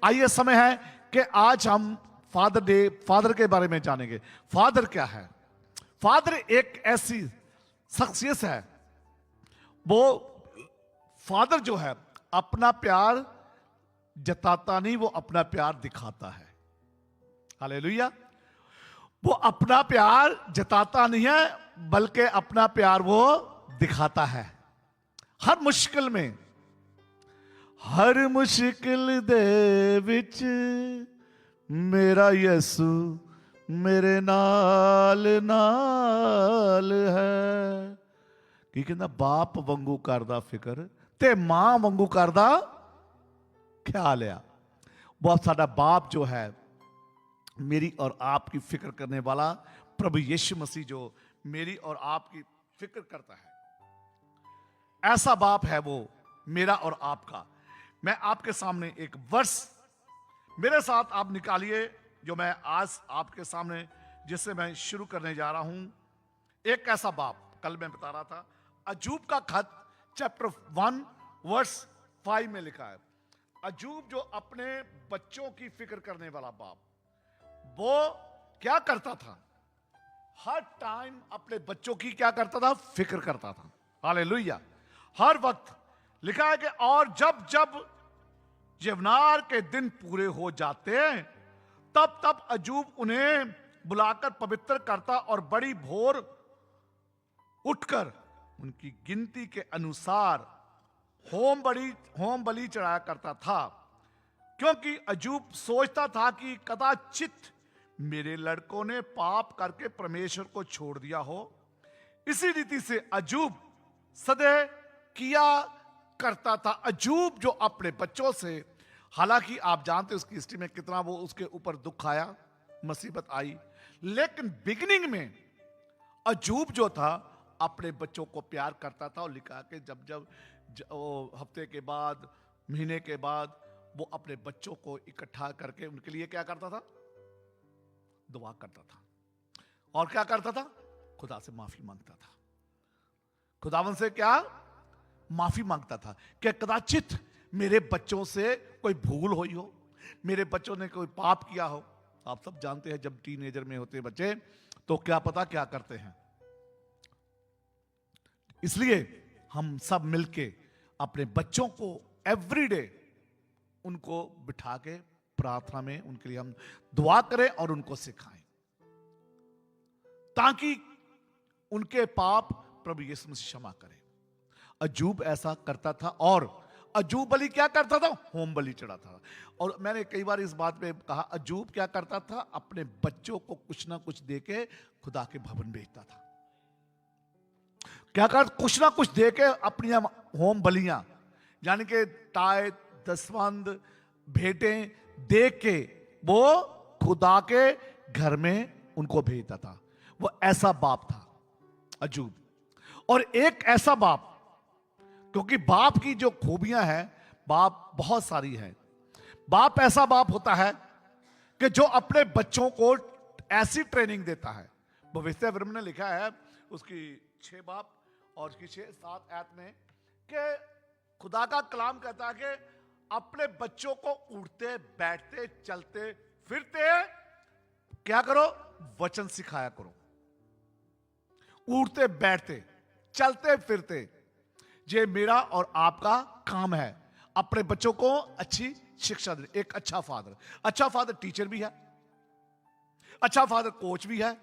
आइए समय है कि आज हम फादर डे, फादर के बारे में जानेंगे। फादर क्या है? फादर एक ऐसी शख्सियत है, वो फादर जो है अपना प्यार जताता नहीं, वो अपना प्यार दिखाता है। हालेलुया। वो अपना प्यार जताता नहीं है, बल्कि अपना प्यार वो दिखाता है। हर मुश्किल में, हर मुश्किल दे विच मेरा यसु मेरे नाल नाल है। की कहना बाप वांगू करदा फिकर ते मां वांगू करदा ख्याल आ। वो साडा बाप जो है, मेरी और आपकी फिक्र करने वाला प्रभु यीशु मसीह जो मेरी और आपकी फिक्र करता है, ऐसा बाप है वो मेरा और आपका। मैं आपके सामने एक वर्ष मेरे साथ आप निकालिए, जो मैं आज आपके सामने जिससे मैं शुरू करने जा रहा हूं। एक ऐसा बाप, कल मैं बता रहा था, अजूब का खत चैप्टर 1 वर्स 5 में लिखा है। अजूब जो अपने बच्चों की फिक्र करने वाला बाप, वो क्या करता था? हर टाइम अपने बच्चों की क्या करता था? फिक्र करता था। हालेलुया। हर वक्त लिखा है कि और जब जब यवनार के दिन पूरे हो जाते तब तब अजूब उन्हें बुलाकर पवित्र करता और बड़ी भोर उठकर उनकी गिनती के अनुसार होम बलि चढ़ाया करता था, क्योंकि अजूब सोचता था कि कदाचित मेरे लड़कों ने पाप करके परमेश्वर को छोड़ दिया हो। इसी रीति से अजूब सदैव किया करता था। अजूब जो अपने बच्चों से, हालांकि आप जानते उसकी हिस्ट्री में कितना वो उसके ऊपर दुख आया, मुसीबत आई, लेकिन बिगिनिंग में अजूब जो था अपने बच्चों को प्यार करता था। और लिखा कि जब जब हफ्ते के बाद, महीने के बाद वो अपने बच्चों को इकट्ठा करके उनके लिए क्या करता था? दुआ करता था। और क्या करता था? खुदा से माफी मांगता था। खुदावन से क्या माफी मांगता था कि कदाचित मेरे बच्चों से कोई भूल हुई हो, मेरे बच्चों ने कोई पाप किया हो। आप सब जानते हैं जब टीनेजर में होते बच्चे तो क्या पता क्या करते हैं। इसलिए हम सब मिलके अपने बच्चों को एवरीडे उनको बिठा के प्रार्थना में उनके लिए हम दुआ करें और उनको सिखाएं, ताकि उनके पाप प्रभु यीशु मसीह क्षमा करे। अजूब ऐसा करता था। और अजूब बलि क्या करता था? होम बलि चढ़ाता था। और मैंने कई बार इस बात पे कहा, अजूब क्या करता था? अपने बच्चों को कुछ ना कुछ देके खुदा के भवन भेजता था। क्या कर? कुछ ना कुछ देके अपनी होम बलियां, यानी कि टाय, दसवंध, भेंटें दे के वो खुदा के घर में उनको भेजता था। वो ऐसा बाप था अजूब। और एक ऐसा बाप, क्योंकि बाप की जो खूबियां हैं, बाप बहुत सारी हैं। बाप ऐसा बाप होता है कि जो अपने बच्चों को ऐसी ट्रेनिंग देता है। भविष्य वचन ने लिखा है उसकी 6 बाप और उसकी 6-7 आयत में कि खुदा का कलाम कहता है कि अपने बच्चों को उठते बैठते चलते फिरते क्या करो? वचन सिखाया करो। उठते बैठते चलते फिरते, ये मेरा और आपका काम है, अपने बच्चों को अच्छी शिक्षा देना। एक अच्छा फादर टीचर भी है, अच्छा फादर कोच भी है,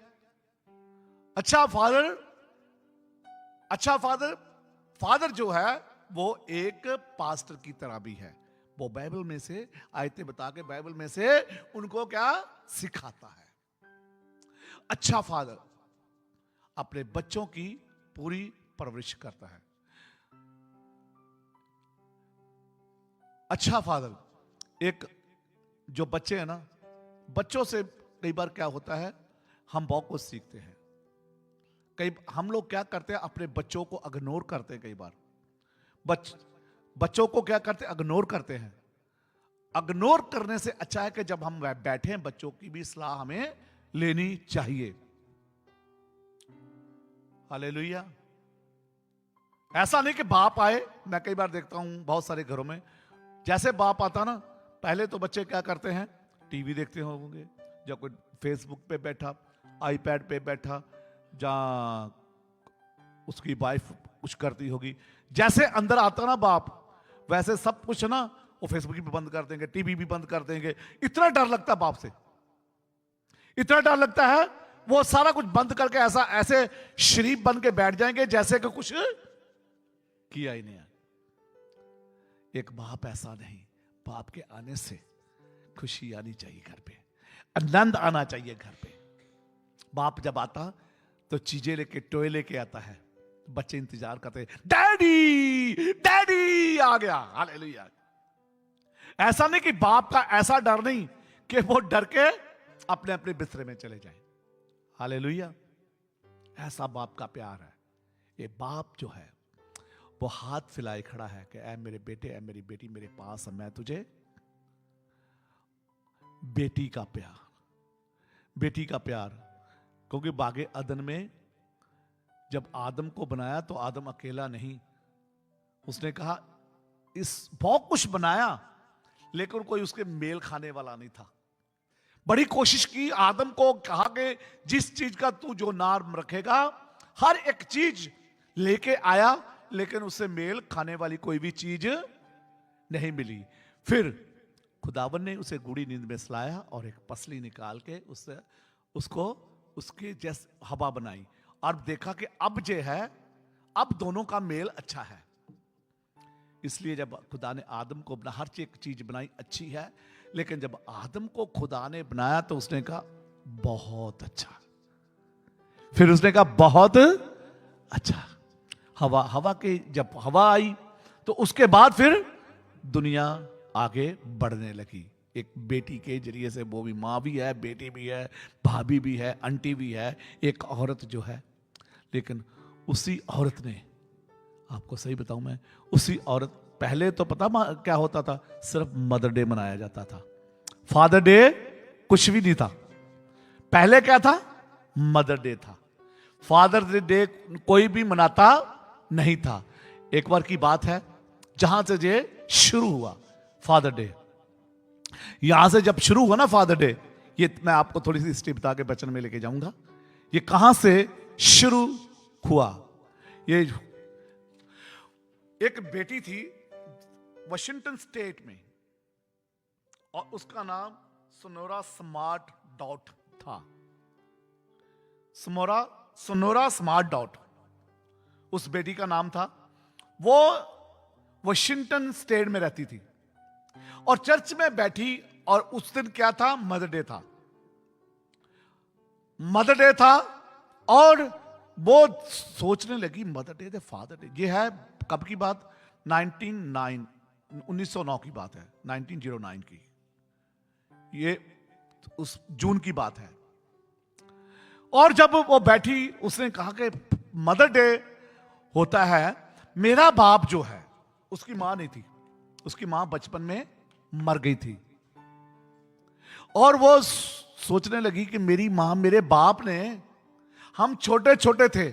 अच्छा फादर जो है वो एक पास्टर की तरह भी है। वो बाइबल में से आयतें बता के बाइबल में से उनको क्या सिखाता है। अच्छा फादर अपने बच्चों की पूरी परवरिश करता है। अच्छा फादर, एक जो बच्चे हैं ना, बच्चों से कई बार क्या होता है, हम बहुत कुछ सीखते हैं। कई हम लोग क्या करते हैं, अपने बच्चों को इग्नोर करते हैं। कई बार बच्चों को क्या करते हैं? इग्नोर करते हैं। इग्नोर करने से अच्छा है कि जब हम बैठे हैं, बच्चों की भी सलाह हमें लेनी चाहिए। हालेलुया। ऐसा नहीं कि बाप आए, मैं कई बार देखता हूं बहुत सारे घरों में, जैसे बाप आता ना पहले तो बच्चे क्या करते हैं, टीवी देखते होंगे, या कोई फेसबुक पे बैठा, आईपैड पे बैठा, जहां उसकी वाइफ कुछ करती होगी, जैसे अंदर आता ना बाप, वैसे सब कुछ ना वो फेसबुक भी बंद कर देंगे, टीवी भी बंद कर देंगे। इतना डर लगता है बाप से, इतना डर लगता है, वो सारा कुछ बंद करके ऐसे शरीफ बन के बैठ जाएंगे जैसे कि कुछ किया ही नहीं है। एक बाप ऐसा नहीं, बाप के आने से खुशी आनी चाहिए घर पे, आनंद आना चाहिए घर पे। बाप जब आता तो चीजें लेके, टोए लेके आता है, बच्चे इंतजार करते हैं, डैडी डैडी आ गया, हालेलुया। ऐसा नहीं कि बाप का ऐसा डर नहीं कि वो डर के अपने अपने बिस्तरे में चले जाए, हालेलुया। ऐसा बाप का प्यार है। ये बाप जो है वो हाथ फैलाए खड़ा है कि ऐ मेरे बेटे, ऐ मेरी बेटी, मेरे पास है, मैं तुझे, बेटी का प्यार, बेटी का प्यार। क्योंकि बागे अदन में जब आदम को बनाया तो आदम अकेला नहीं, उसने कहा इस बहुत कुछ बनाया लेकिन कोई उसके मेल खाने वाला नहीं था। बड़ी कोशिश की, आदम को कहा कि जिस चीज का तू जो नाम रखेगा, हर एक चीज लेके आया, लेकिन उससे मेल खाने वाली कोई भी चीज नहीं मिली। फिर खुदावन ने उसे गूढ़ी नींद में सुलाया और एक पसली निकाल के उससे उसको उसके जैसे हवा बनाई, और देखा कि अब जो है, अब दोनों का मेल अच्छा है। इसलिए जब खुदा ने आदम को बना, हर एक चीज बनाई अच्छी है, लेकिन जब आदम को खुदा ने बनाया तो उसने कहा बहुत अच्छा। फिर उसने कहा बहुत अच्छा। हवा के जब हवा आई तो उसके बाद फिर दुनिया आगे बढ़ने लगी। एक बेटी के जरिए से, वो भी माँ भी है, बेटी भी है, भाभी भी है, आंटी भी है, एक औरत जो है। लेकिन उसी औरत ने, आपको सही बताऊं मैं, उसी औरत, पहले तो पता क्या होता था, सिर्फ मदर डे मनाया जाता था, फादर डे कुछ भी नहीं था। पहले क्या था, मदर डे था, फादर डे कोई भी मनाता नहीं था। एक बार की बात है, जहां से ये शुरू हुआ फादर डे, यहां से जब शुरू हुआ ना फादर डे, ये मैं आपको थोड़ी सी हिस्ट्री बता के बचन में लेके जाऊंगा। ये कहां से शुरू हुआ? ये एक बेटी थी वाशिंगटन स्टेट में, और उसका नाम सोनोरा स्मार्ट डॉट था। सोनोरा स्मार्ट डॉट उस बेटी का नाम था। वो वाशिंगटन स्टेट में रहती थी और चर्च में बैठी, और उस दिन क्या था, मदर डे था। मदर डे था और वो सोचने लगी, मदर डे, फादर डे, ये है कब की बात, 1909 की बात है, 1909 की, ये उस जून की बात है। और जब वो बैठी, उसने कहा कि मदर डे होता है, मेरा बाप जो है, उसकी मां नहीं थी, उसकी मां बचपन में मर गई थी, और वो सोचने लगी कि मेरी मां, मेरे बाप ने, हम छोटे छोटे थे,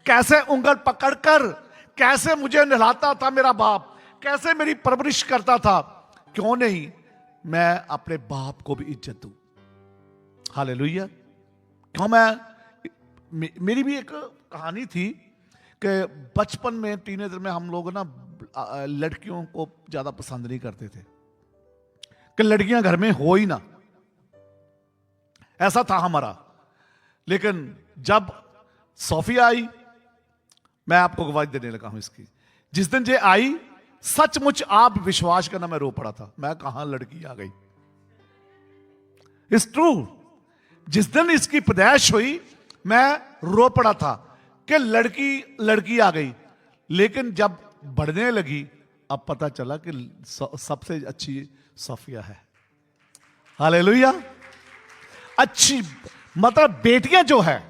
कैसे उंगल पकड़कर कैसे मुझे नहलाता था मेरा बाप, कैसे मेरी परवरिश करता था, क्यों नहीं मैं अपने बाप को भी इज्जत दूं। हालेलुया। क्यों मेरी भी एक कहानी थी कि बचपन में, टीनेजर में, हम लोग ना लड़कियों को ज्यादा पसंद नहीं करते थे कि लड़कियां घर में हो ही ना, ऐसा था हमारा। लेकिन जब सोफिया आई, मैं आपको गवाही देने लगा हूं इसकी, जिस दिन ये आई, सचमुच आप विश्वास करना, मैं रो पड़ा था। मैं कहां लड़की आ गई, इट्स ट्रू। जिस दिन इसकी पैदाइश हुई, मैं रो पड़ा था कि लड़की आ गई। लेकिन जब बढ़ने लगी, अब पता चला कि सबसे अच्छी सोफिया है। हालेलुया। अच्छी, मतलब बेटियां जो है,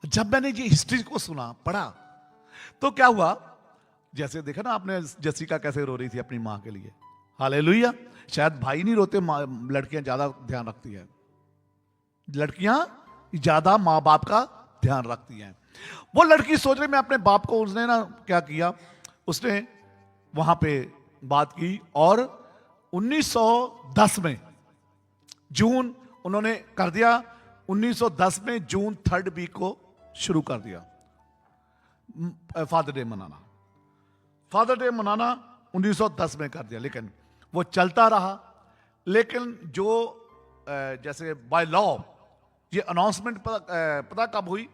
जब मैंने ये हिस्ट्री को सुना, पढ़ा, तो क्या हुआ, जैसे देखा ना आपने जसिका कैसे रो रही थी अपनी मां के लिए। हालेलुया। शायद भाई नहीं रोते, लड़कियां ज्यादा ध्यान रखती है, लड़कियां ज्यादा मां बाप का ध्यान रखती हैं। वो लड़की सोच रही मैं अपने बाप को, उसने ना क्या किया, उसने वहां पे बात की और 1910 में जून उन्होंने कर दिया। 1910 में जून 3rd वीक को शुरू कर दिया फादर डे मनाना। फादर डे मनाना 1910 में कर दिया, लेकिन वो चलता रहा। लेकिन जो जैसे बाय लॉ ये अनाउंसमेंट पता कब हुई?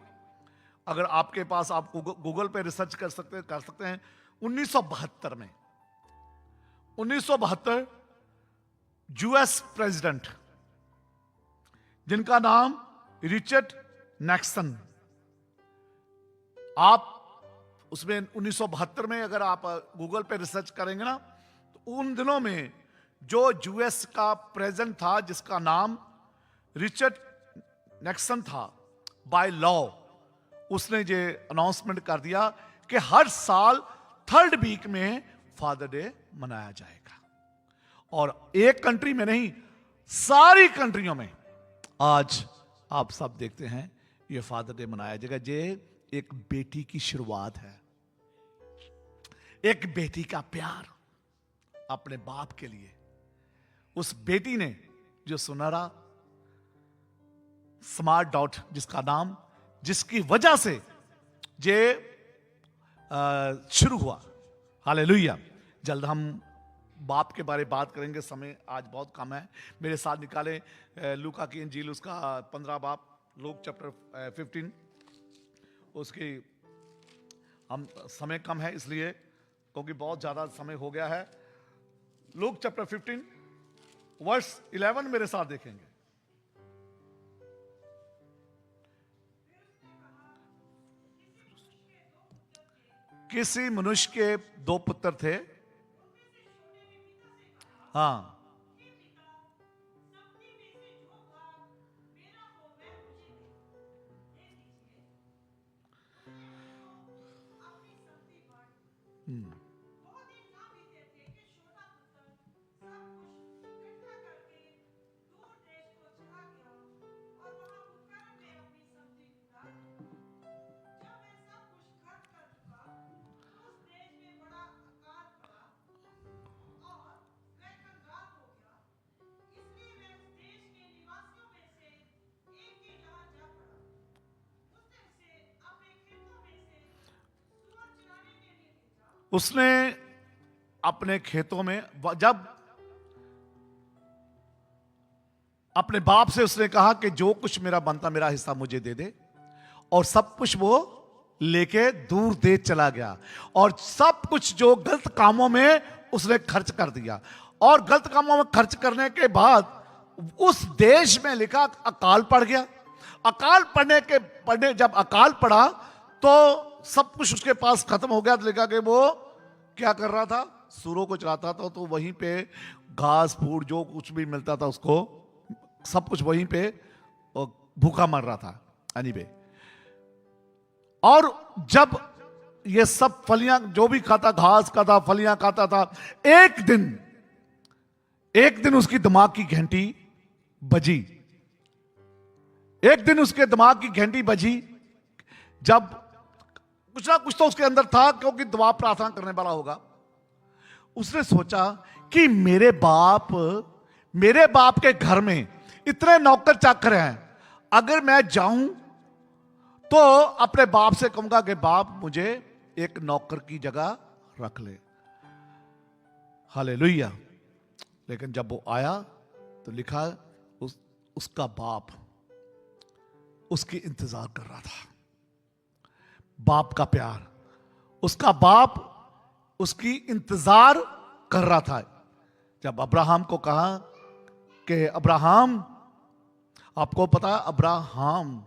अगर आपके पास, आप गूगल पे रिसर्च कर सकते हैं। 1972 में, 1972 यूएस प्रेसिडेंट जिनका नाम रिचर्ड निक्सन, आप उसमें 1972 में अगर आप गूगल पे रिसर्च करेंगे ना, तो उन दिनों में जो यूएस का प्रेसिडेंट था जिसका नाम रिचर्ड निक्सन था, बाय लॉ उसने ये अनाउंसमेंट कर दिया कि हर साल 3rd वीक में फादर डे मनाया जाएगा। और एक कंट्री में नहीं, सारी कंट्रियों में आज आप सब देखते हैं ये फादर डे मनाया जाएगा। ये एक बेटी की शुरुआत है, एक बेटी का प्यार अपने बाप के लिए। उस बेटी ने जो सुनहरा स्मार्ट डॉट जिसका नाम, जिसकी वजह से ये शुरू हुआ। हालेलुया। जल्द हम बाप के बारे में बात करेंगे, समय आज बहुत कम है। मेरे साथ निकाले लूका की इंजील उसका 15 बाब, लूक चैप्टर 15। उसकी हम समय कम है इसलिए, क्योंकि बहुत ज्यादा समय हो गया है। लूक चैप्टर 15 वर्स 11 मेरे साथ देखेंगे। किसी मनुष्य के 2 पुत्र थे। हाँ, उसने अपने खेतों में, जब अपने बाप से उसने कहा कि जो कुछ मेरा बनता मेरा हिस्सा मुझे दे दे, और सब कुछ वो लेके दूर देश चला गया। और सब कुछ जो गलत कामों में उसने खर्च कर दिया। और गलत कामों में खर्च करने के बाद उस देश में लिखा अकाल पड़ गया। अकाल पड़ने जब अकाल पड़ा तो सब कुछ उसके पास खत्म हो गया। तो लिखा कि वो क्या कर रहा था? सूरों को चलाता था। तो वहीं पे घास फूस जो कुछ भी मिलता था उसको, सब कुछ वहीं पे भूखा मर रहा था। एनीवे, और जब ये सब फलियां जो भी खाता, घास खाता, फलियां खाता था, एक दिन उसकी दिमाग की घंटी बजी। एक दिन उसके दिमाग की घंटी बजी, जब कुछ ना कुछ तो उसके अंदर था, क्योंकि दुआ प्रार्थना करने वाला होगा। उसने सोचा कि मेरे बाप के घर में इतने नौकर चाकर हैं, अगर मैं जाऊं तो अपने बाप से कहूंगा कि बाप मुझे एक नौकर की जगह रख ले। हालेलुया। लेकिन जब वो आया तो लिखा उसका बाप उसकी इंतजार कर रहा था। बाप का प्यार, उसका बाप उसकी इंतजार कर रहा था। जब अब्राहम को कहा कि अब्राहम, आपको पता है अब्राहम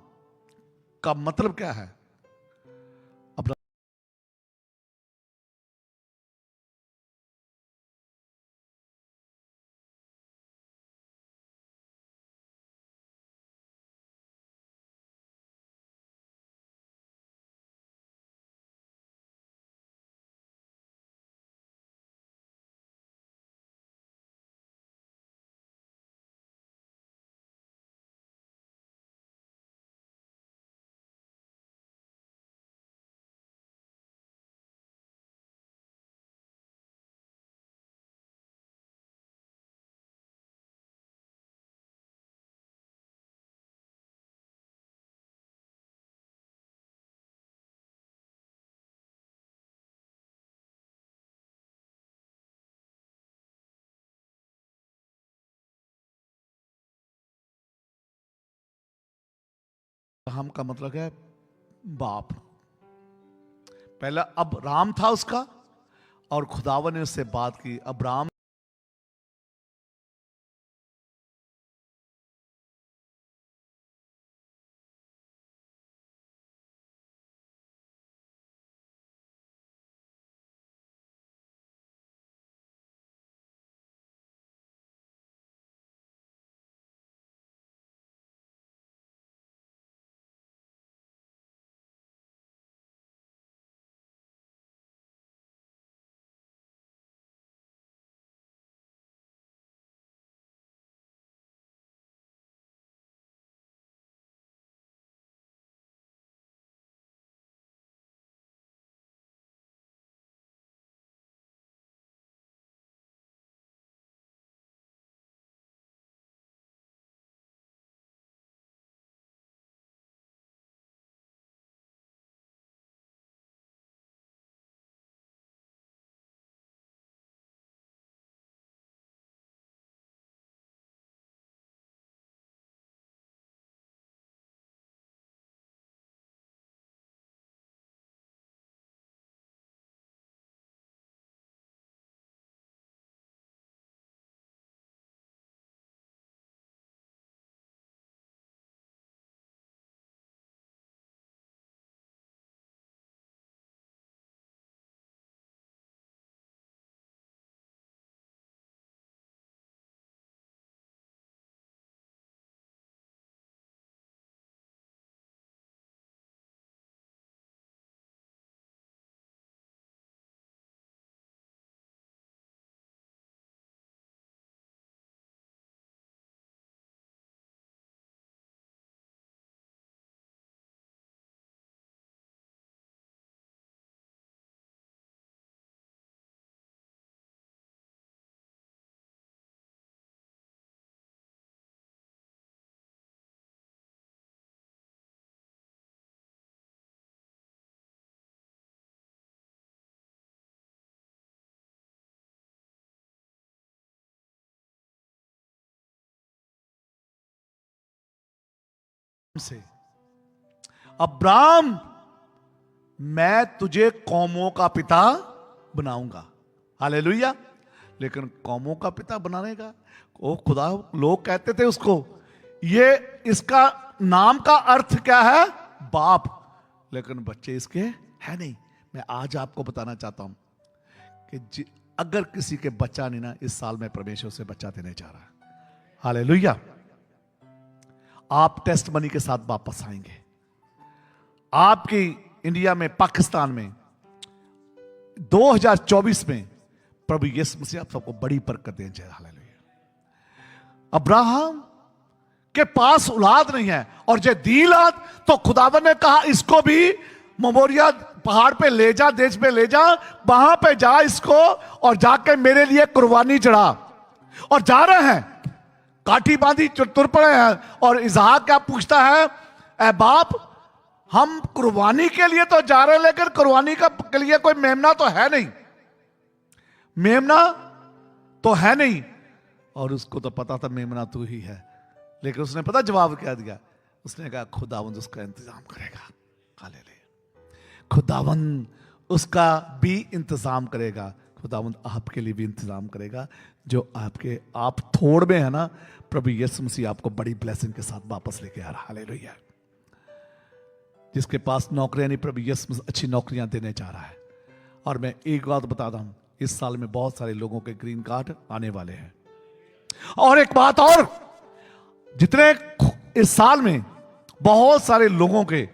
का मतलब क्या है? अब्राहम का मतलब है बाप। पहला अब राम था उसका, और खुदावन ने उससे बात की, अब्राहम से, अब्राहम मैं तुझे कौमों का पिता बनाऊंगा। हालेलुया। लेकिन कौमों का पिता बनाने का ओ खुदा, लोग कहते थे उसको, ये इसका नाम का अर्थ क्या है? बाप। लेकिन बच्चे इसके है नहीं। मैं आज आपको बताना चाहता हूं कि अगर किसी के बच्चा नहीं ना, इस साल में परमेश्वर से बच्चा देने जा रहा है। हालेलुया। आप टेस्ट मनी के साथ वापस आएंगे। आपकी इंडिया में, पाकिस्तान में 2024 में प्रभु यीशु मसीह आप सबको बड़ी बरकत दें। जय हालेलुया। अब्राहम के पास औलाद नहीं है, और जब दी औलाद तो खुदावन ने कहा इसको भी मोरिया पहाड़ पे ले जा, देश पे ले जा, वहां पे जा इसको और जाके मेरे लिए कुर्बानी चढ़ा। और जा रहे हैं, काठी बांधी तुर पड़े हैं, और इसहाक क्या पूछता है, ए बाप हम कुर्बानी के लिए तो जा रहे हैं, लेकिन कुर्बानी का के लिए कोई मेमना तो है नहीं, मेमना तो है नहीं। और उसको तो पता था मेमना तू ही है, लेकिन उसने पता जवाब क्या दिया? उसने कहा खुदावंद उसका इंतजाम करेगा। हालेलुया। खुदावंद उसका भी इंतजाम करेगा। खुदावंद आपके लिए भी इंतजाम करेगा। जो आप थोड़ में है ना, प्रभु यीशु मसीह आपको बड़ी ब्लेसिंग के साथ वापस लेके आ रहा। हालेलुया। जिसके पास नौकरियां नहीं, प्रभु यीशु मसीह अच्छी नौकरियां देने जा रहा है। और मैं एक बात बताता हूं, इस साल में बहुत सारे लोगों के ग्रीन कार्ड आने वाले हैं। और एक बात और, जितने इस साल में बहुत सारे लोगों के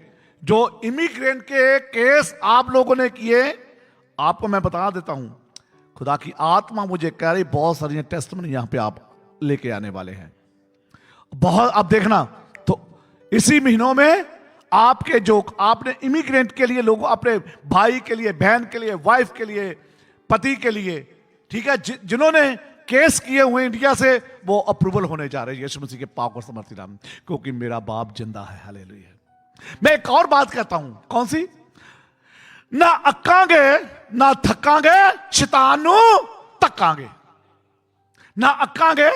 जो इमिग्रेंट के केस आप लोगों ने किए, आपको मैं बता देता हूं, खुदा की आत्मा मुझे कह रही बहुत सारी टेस्टमनी यहां पे आप लेके आने वाले हैं। बहुत, अब देखना तो इसी महीनों में आपके जो आपने इमिग्रेंट के लिए लोगों, अपने भाई के लिए, बहन के लिए, वाइफ के लिए, पति के लिए, ठीक है, जिन्होंने केस किए हुए इंडिया से, वो अप्रूवल होने जा रहे हैं यीशु मसीह के पाक और समर्थी नाम, क्योंकि मेरा बाप जिंदा है। हालेलुया। मैं एक और बात कहता हूं, कौन सी? ना अक्कांगे ना थकांगे, शैतानू तकांगे। ना अक्कांगे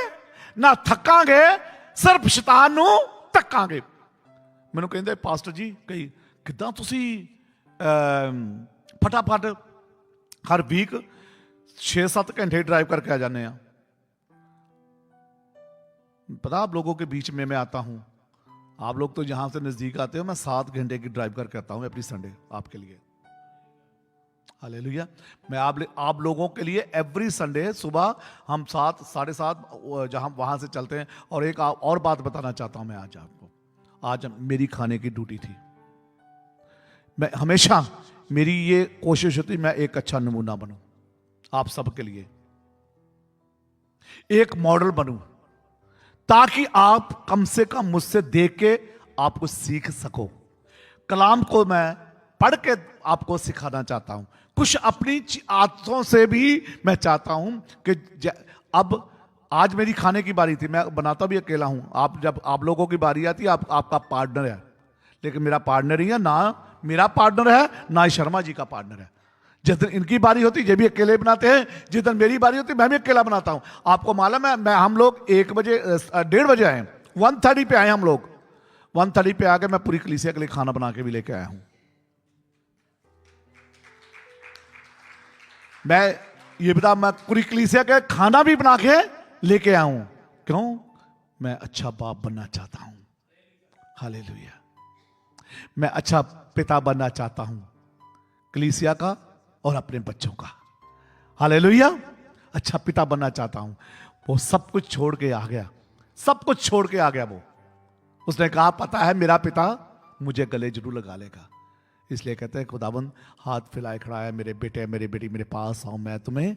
ना थकांगे, सिर्फ शैतानू तकांगे। ਮੈਨੂੰ ਕਹਿੰਦੇ ਪਾਸਟਰ ਜੀ ਕਈ ਕਿੱਦਾਂ ਤੁਸੀਂ ਫਟਾਫਟ ਹਰ ਵੀਕ 6-7 घंटे ड्राइव करके आ जाने हैं। पता आप लोगों के बीच में मैं आता हूं, आप लोग तो यहां से नजदीक आते हो, मैं 7 घंटे की ड्राइव करके आता हूं एवरी संडे आपके लिए। हालेलुया। मैं आप लोगों के लिए एवरी संडे सुबह हम 7 साढ़े 7 जहां वहां से चलते हैं। और एक और बात बताना चाहता हूं मैं आज आपको, आज मेरी खाने की ड्यूटी थी। मैं हमेशा मेरी ये कोशिश होती मैं एक अच्छा नमूना बनूं आप सबके लिए, एक मॉडल बनूं, ताकि आप कम से कम मुझसे देख के आपको सीख सको। कलाम को मैं पढ़ के आपको सिखाना चाहता हूं, कुछ अपनी आदतों से भी मैं चाहता हूं कि अब आज मेरी खाने की बारी थी, मैं बनाता भी अकेला हूं। जब आप लोगों की बारी आती है आपका पार्टनर है, लेकिन मेरा पार्टनर ही है ना, मेरा पार्टनर है ना ही शर्मा जी का पार्टनर है। जिस दिन इनकी बारी होती ये भी अकेले बनाते हैं, जिस दिन मेरी बारी होती मैं भी अकेला बनाता हूं। आपको मालूम है हम लोग 1 बजे 1:30 बजे आए, 1:30 पे आए हम लोग। 1:30 पे आके मैं पूरी कलीसिया के लिए खाना बना के भी लेके आया हूं। मैं ये बता, मैं पूरी कलीसिया के खाना भी बना के लेके आया हूं। क्यों? मैं अच्छा बाप बनना चाहता हूं। हालेलुया। मैं अच्छा पिता बनना चाहता हूं कलीसिया का और अपने बच्चों का। हालेलुया। अच्छा पिता बनना चाहता हूं। वो सब कुछ छोड़ के आ गया, सब कुछ छोड़ के आ गया वो। उसने कहा पता है मेरा पिता मुझे गले जरूर लगा लेगा, इसलिए कहते हैं खुदाबंद हाथ फैलाए खड़ा है, मेरे बेटे मेरे बेटी मेरे पास आओ, मैं तुम्हें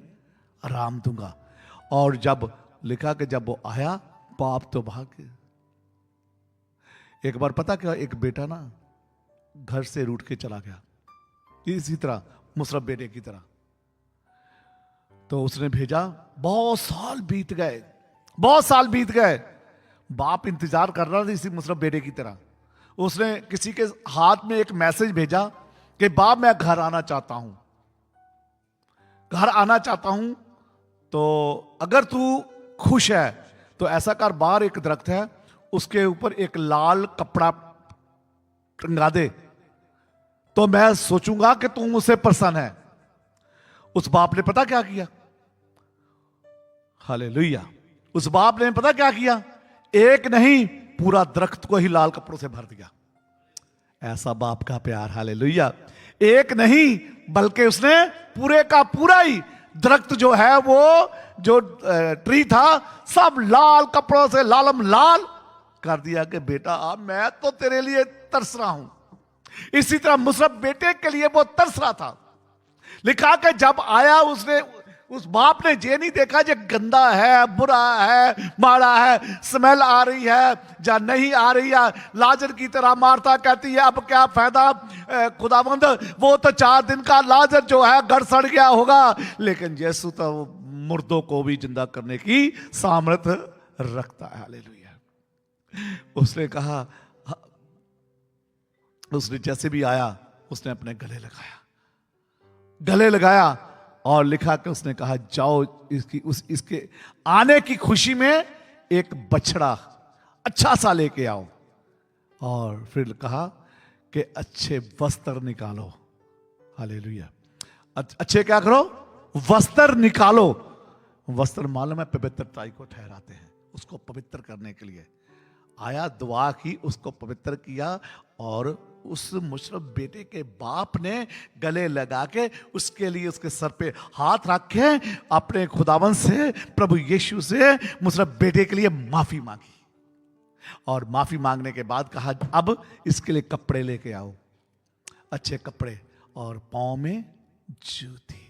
आराम दूंगा। और जब लिखा कि जब वो आया बाप तो भाग गया। एक बार पता क्या, एक बेटा ना घर से रूठ के चला गया, इसी तरह मुशर्रफ बेटे की तरह। तो उसने भेजा, बहुत साल बीत गए, बहुत साल बीत गए, बाप इंतजार कर रहा था इसी मुशर्रफ बेटे की तरह। उसने किसी के हाथ में एक मैसेज भेजा कि बाप मैं घर आना चाहता हूं, घर आना चाहता हूं, तो अगर तू खुश है तो ऐसा कर, बाहर एक दरख्त है उसके ऊपर एक लाल कपड़ा टंगा दे, तो मैं सोचूंगा कि तू मुझसे प्रसन्न है। उस बाप ने पता क्या किया? हालेलुया। उस बाप ने पता क्या किया? एक नहीं पूरा दरख्त को ही लाल कपड़ों से भर दिया। ऐसा बाप का प्यार। हालेलुया। एक नहीं बल्कि उसने पूरे का पूरा ही दरख्त जो है, वो जो ट्री था, सब लाल कपड़ों से लालम लाल कर दिया कि बेटा अब मैं तो तेरे लिए तरस रहा हूं। इसी तरह मुशर्रफ बेटे के लिए वो तरस रहा था। लिखा कि जब आया उसने, उस बाप ने ये नहीं देखा जो गंदा है, बुरा है, माड़ा है, स्मेल आ रही है या नहीं आ रही है। लाजर की तरह मार्था कहती है अब क्या फायदा खुदावंद, वो तो 4 दिन का लाजर जो है घर सड़ गया होगा, लेकिन यीशु तो मुर्दों को भी जिंदा करने की सामर्थ्य रखता है। हालेलुया। उसने कहा, उसने जैसे भी आया उसने अपने गले लगाया, गले लगाया और लिखा कि उसने कहा जाओ इसके आने की खुशी में एक बछड़ा अच्छा सा लेके आओ। और फिर कहा कि अच्छे वस्त्र निकालो। हालेलुया। अच्छे क्या करो? वस्त्र निकालो। वस्त्र मालूम है पवित्रता को ठहराते हैं, उसको पवित्र करने के लिए आया, दुआ की, उसको पवित्र किया। और उस मुशर्रफ बेटे के बाप ने गले लगा के उसके लिए उसके सर पे हाथ रखे, अपने खुदावन से, प्रभु यीशु से मुशर्रफ बेटे के लिए माफी मांगी। और माफी मांगने के बाद कहा अब इसके लिए कपड़े लेके आओ, अच्छे कपड़े, और पांव में जूती।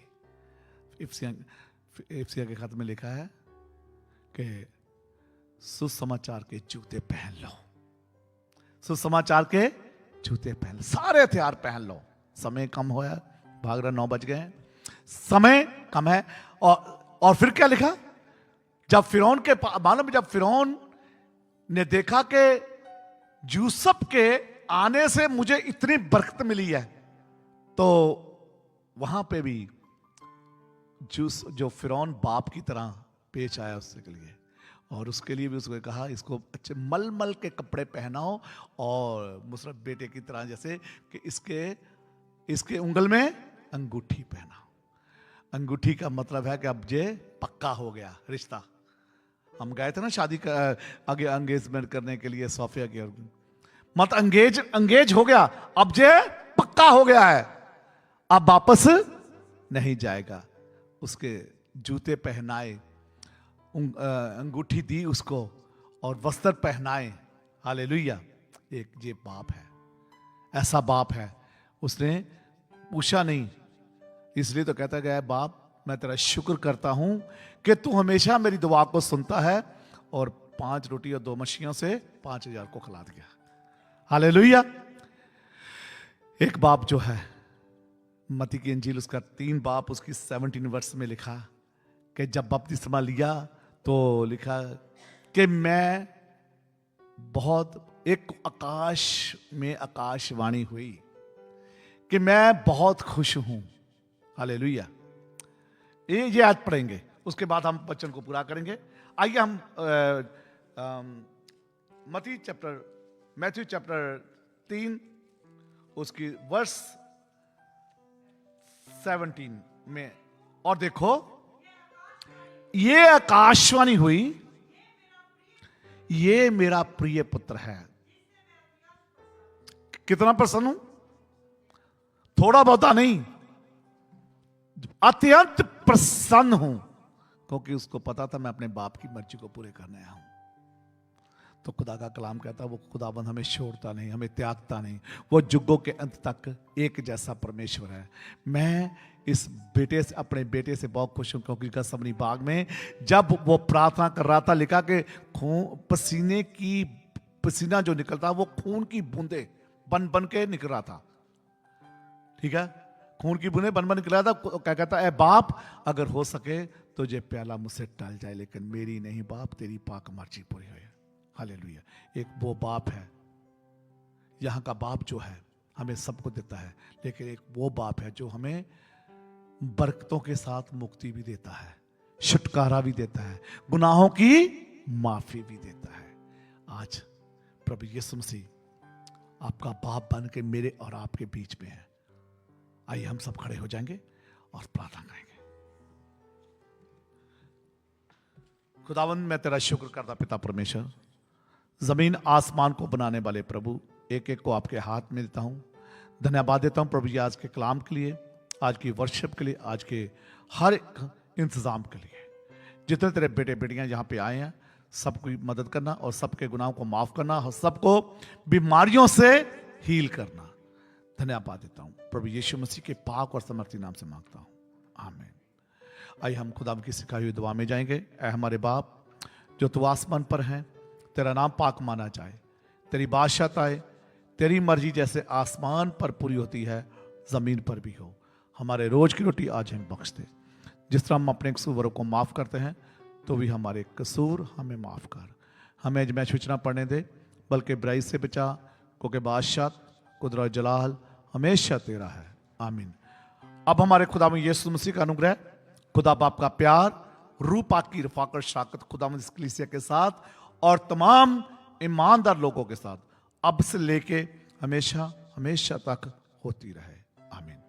इफ्सिया के खत में लिखा है कि सुसमाचार के जूते पहन लो, सुसमाचार के जूते पहन लो, सारे हथियार पहन लो। समय कम होया, भाग रहा 9 बज गए हैं, समय कम है। और फिर क्या लिखा? जब फिरौन के मालूम, जब फिरौन ने देखा कि यूसुफ के आने से मुझे इतनी बरकत मिली है, तो वहां पे भी जो फिरौन बाप की तरह पेश आया उससे के लिए, और उसके लिए भी उसको कहा इसको अच्छे मलमल के कपड़े पहनाओ और मुसरत बेटे की तरह जैसे कि इसके उंगल में अंगूठी पहनाओ। अंगूठी का मतलब है कि अब ये पक्का हो गया रिश्ता। हम गए थे ना शादी का आगे एंगेजमेंट करने के लिए सोफिया की, मत अंगेज हो गया, अब ये पक्का हो गया है, अब वापस नहीं जाएगा। उसके जूते पहनाए, अंगूठी दी उसको और वस्त्र पहनाए। हालेलुया। एक ये बाप है, ऐसा बाप है। उसने पूछा नहीं, इसलिए तो कहता गया बाप मैं तेरा शुक्र करता हूं कि तू हमेशा मेरी दुआ को सुनता है, और 5 रोटी और 2 मछलियों से 5000 को खिला दिया। हालेलुया। एक बाप जो है, मत्ती की इंजील उसका 3 बाप उसकी 17 वर्ष में लिखा कि जब बपतिस्मा लिया तो लिखा कि मैं बहुत, एक आकाश में आकाशवाणी हुई कि मैं बहुत खुश हूं। हालेलुया। ये आज पढ़ेंगे, उसके बाद हम वचन को पूरा करेंगे। आइए हम मैथ्यू चैप्टर 3 उसकी वर्स 17 में, और देखो ये आकाशवाणी हुई, ये मेरा प्रिय पुत्र है। कितना प्रसन्न हूं, थोड़ा बहुता नहीं, अत्यंत प्रसन्न हूं, क्योंकि उसको पता था मैं अपने बाप की मर्जी को पूरे करने आया हूं। तो खुदा का कलाम कहता है वो खुदाबंद हमें छोड़ता नहीं, हमें त्यागता नहीं, वो जुगों के अंत तक एक जैसा परमेश्वर है। मैं इस बेटे से, अपने बेटे से बहुत खुश हूं, क्योंकि गसमनी बाग में जब वो प्रार्थना कर रहा था, लिखा कि पसीना जो निकलता वो खून की बूंदे बन बन के निकल रहा था। ठीक है, खून की बूंदे बन बन निकल रहा था। क्या कहता है, बाप अगर हो सके तो ये प्याला मुझसे टल जाए, लेकिन मेरी नहीं बाप, तेरी पाक मर्जी पूरी हो। हालेलुया। एक वो बाप है, यहां का बाप जो है हमें सबको देता है, लेकिन एक वो बाप है जो हमें बरकतों के साथ मुक्ति भी देता है, छुटकारा भी देता है, गुनाहों की माफी भी देता है। आज प्रभु यीशु मसीह आपका बाप बन के मेरे और आपके बीच में है। आइए हम सब खड़े हो जाएंगे और प्रार्थना करेंगे। खुदावंद मैं तेरा शुक्र करता पिता परमेश्वर, जमीन आसमान को बनाने वाले प्रभु, एक एक को आपके हाथ में देता हूं। धन्यवाद देता हूं प्रभु जी आज के कलाम के लिए, आज की वर्शिप के लिए, आज के हर एक इंतजाम के लिए। जितने तेरे बेटे बेटियां यहाँ पे आए हैं, सबकी मदद करना और सबके गुनाहों को माफ करना और सबको बीमारियों से हील करना। धन्यवाद देता हूं प्रभु यीशु मसीह के पाक और समर्थी नाम से मांगता हूं, आमीन। आइए हम खुदा की सिखाई हुई दुआ में जाएंगे। ऐ हमारे बाप जो तू आसमान पर है, तेरा नाम पाक माना जाए, तेरी बादशाहत आए, तेरी मर्जी जैसे आसमान पर पूरी होती है जमीन पर भी हो। हमारे रोज की रोटी आज हमें बख्श दे, जिस तरह हम अपने कसूरों को माफ करते हैं तो भी हमारे कसूर हमें माफ कर। हमें अजमैश सूचना पढ़ने दे, बल्कि बुराई से बचा, क्योंकि बादशाह कुदरत जलाल हमेशा तेरा है, आमीन। अब हमारे खुदा में यीशु मसीह का अनुग्रह, खुदा बाप का प्यार, रूह पाक की रफाकत शराकत खुदावंद इस कलीसिया के साथ और तमाम ईमानदार लोगों के साथ अब से लेके हमेशा हमेशा तक होती रहे, आमीन।